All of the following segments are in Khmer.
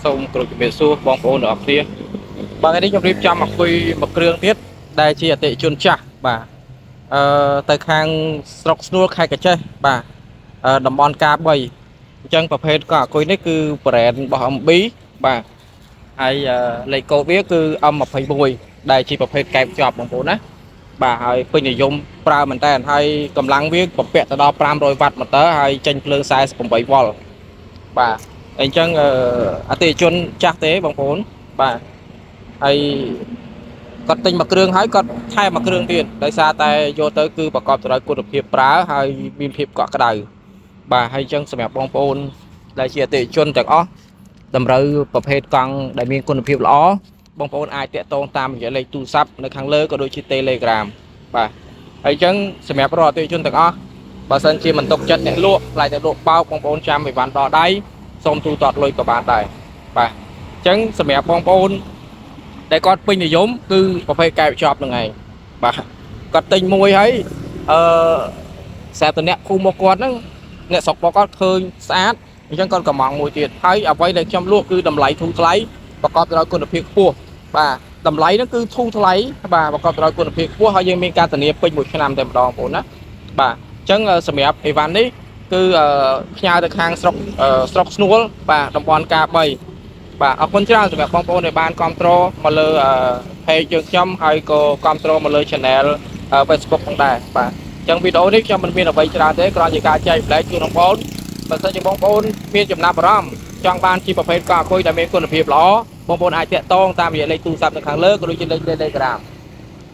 សូមគោរពជំរាបសួរបងប្អូនទាំងអស់គ្នាបាទថ្ងៃនេះខ្ញុំរៀបចំមកคุยមួយគ្រឿងទៀតដែលជាអតិថិជនចាស់បាទទៅខាងស្រុកស្នួលខេត្តកាចេះបាទតំបន់ការ3អញ្ចឹងប្រភេទក៏អាគុយនេះគឺ brand របស់ MB បាទហើយលេខកូដវាគឺ M21 ដែលជាប្រភេទកែបជាប់បងប្អូនណាបាទហើយពេញនិយមប្រើមែនតើហើយកម្លាំងវាពពាក់ទៅដល់500វ៉ាត់ម៉ូទ័រហើយចេញភ្លើង48វ៉ុលបាទអញ្ចឹងអតិថិជនចាស់ទេបងប្អូនបាទហើយគាត់ទិញមួយគ្រឿងហើយគាត់ថែមមួយគ្រឿងទៀតដោយសារតែយកទៅគឺប្រកបទៅដោយគុណភាពប្រើហើយមានភាពកក់ក្ដៅបាទហើយអញ្ចឹងសម្រាប់បងប្អូនដែលជាអតិថិជនទាំងអស់តម្រូវប្រភេទកង់ដែលមានគុណភាពល្អបងប្អូនអាចតាក់ទងតាមរយៈលេខទូរស័ព្ទនៅខាងលើក៏ដូចជា Telegram បាទហើយអញ្ចឹងសម្រាប់រាល់អតិថិជនទាំងអស់បើសិនជាមិនຕົកចិត្តអ្នកលក់ខ្លាចតែលក់បោកបងប្អូនចាំវិវ៉ាន់ដល់ដៃសូមទូទាត់លុយក៏បានដែរបាទអញ្ចឹងសម្រាប់បងប្អូនដែលគាត់ពេញនិយមគឺប្រភេទកែបជាប់ហ្នឹងឯងបាទគាត់ទិញមួយហើយស្រាប់តែអ្នកភូមិមកគាត់ហ្នឹងអ្នកស្រុករបស់គាត់ឃើញស្អាតអញ្ចឹងគាត់កំងមួយទៀតហើយអ្វីដែលខ្ញុំលក់គឺតម្លៃធូរថ្លៃប្រកបទៅដោយគុណភាពខ្ពស់បាទតម្លៃហ្នឹងគឺធូរថ្លៃបាទប្រកបទៅដោយគុណភាពខ្ពស់ហើយយើងមានការធានាពេញមួយឆ្នាំតែម្ដងបងប្អូនណាបាទអញ្ចឹងសម្រាប់អីវ៉ាន់នេះគឺផ្ញើទៅខាងស្រុកស្នួលបាទតំបន់ការ3បាទអរគុណច្រើនសម្រាប់បងប្អូនដែលបានគ្រប់គ្រងមកលើ page យើងខ្ញុំហើយក៏គ្រប់គ្រងមកលើ channel Facebook ផងដែរបាទអញ្ចឹងវីដេអូនេះខ្ញុំមិនមានអ្វីច្រើនទេគ្រាន់ជាការចែករំលែកជូនបងប្អូនបើសិនជាបងប្អូនមានចំណាប់អារម្មណ៍ចង់បានជាប្រភេទកង់អាគុយដែលមានគុណភាពល្អបងប្អូនអាចតាក់ទងតាមរយៈលេខទូរស័ព្ទនៅខាងលើក៏ដូចជាលេខ Telegram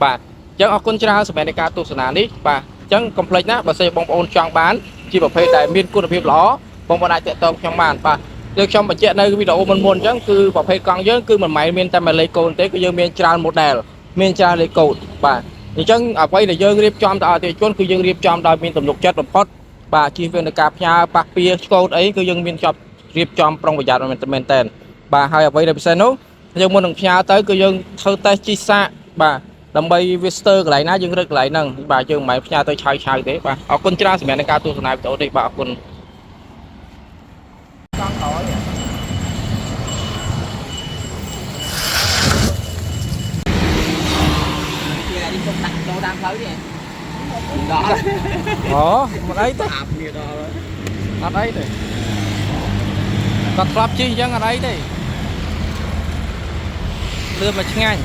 បាទអញ្ចឹងអរគុណច្រើនសម្រាប់ការទស្សនានេះបាទអញ្ចឹងកុំភ្លេចណាបើសិនជាបងប្អូនចង់បានជាប្រភេទដែលមានគុណភាពល្អបងប្អូនអាចតាក់ទងខ្ញុំបានបាទដូចខ្ញុំបញ្ជាក់នៅវីដេអូមុនអញ្ចឹងគឺប្រភេទកង់យើងគឺមិនមែនមានតែមួយលេខកូដទេគឺយើងមានច្រើន model មានច្រើនលេខកូដបាទអញ្ចឹងអ្វីដែលយើងរៀបចំទៅអតិថិជនគឺយើងរៀបចំដោយមានទំនុកចិត្តបំផុតបាទជៀសវាងនឹងការផ្ញើប៉ះពាល់ឆ្កូតអីគឺយើងមានរៀបចំប្រុងប្រយ័ត្នមែនតើបាទហើយអ្វីដែលពិសេសនោះយើងមុននឹងផ្ញើទៅគឺយើងធ្វើតេស្តជីសាកបាទដើម្បីវាស្ទើរកន្លែងណាយើងរឹតកន្លែងហ្នឹងបាទយើងមិនមែនផ្ញើទៅឆៅទេបាទអរគុណច្រើនសម្រាប់ការទស្សនាវីដេអូនេះបាទអរគុណចង់ក្រោយនេះខ្ញុំដាក់ចូលតាមផ្លូវនេះដល់អូមិនអីទេអាប់គ្នាដល់អត់អីទេគាត់ធ្លាប់ជិះអញ្ចឹងអត់អីទេលឿនមកឆ្ងាញ់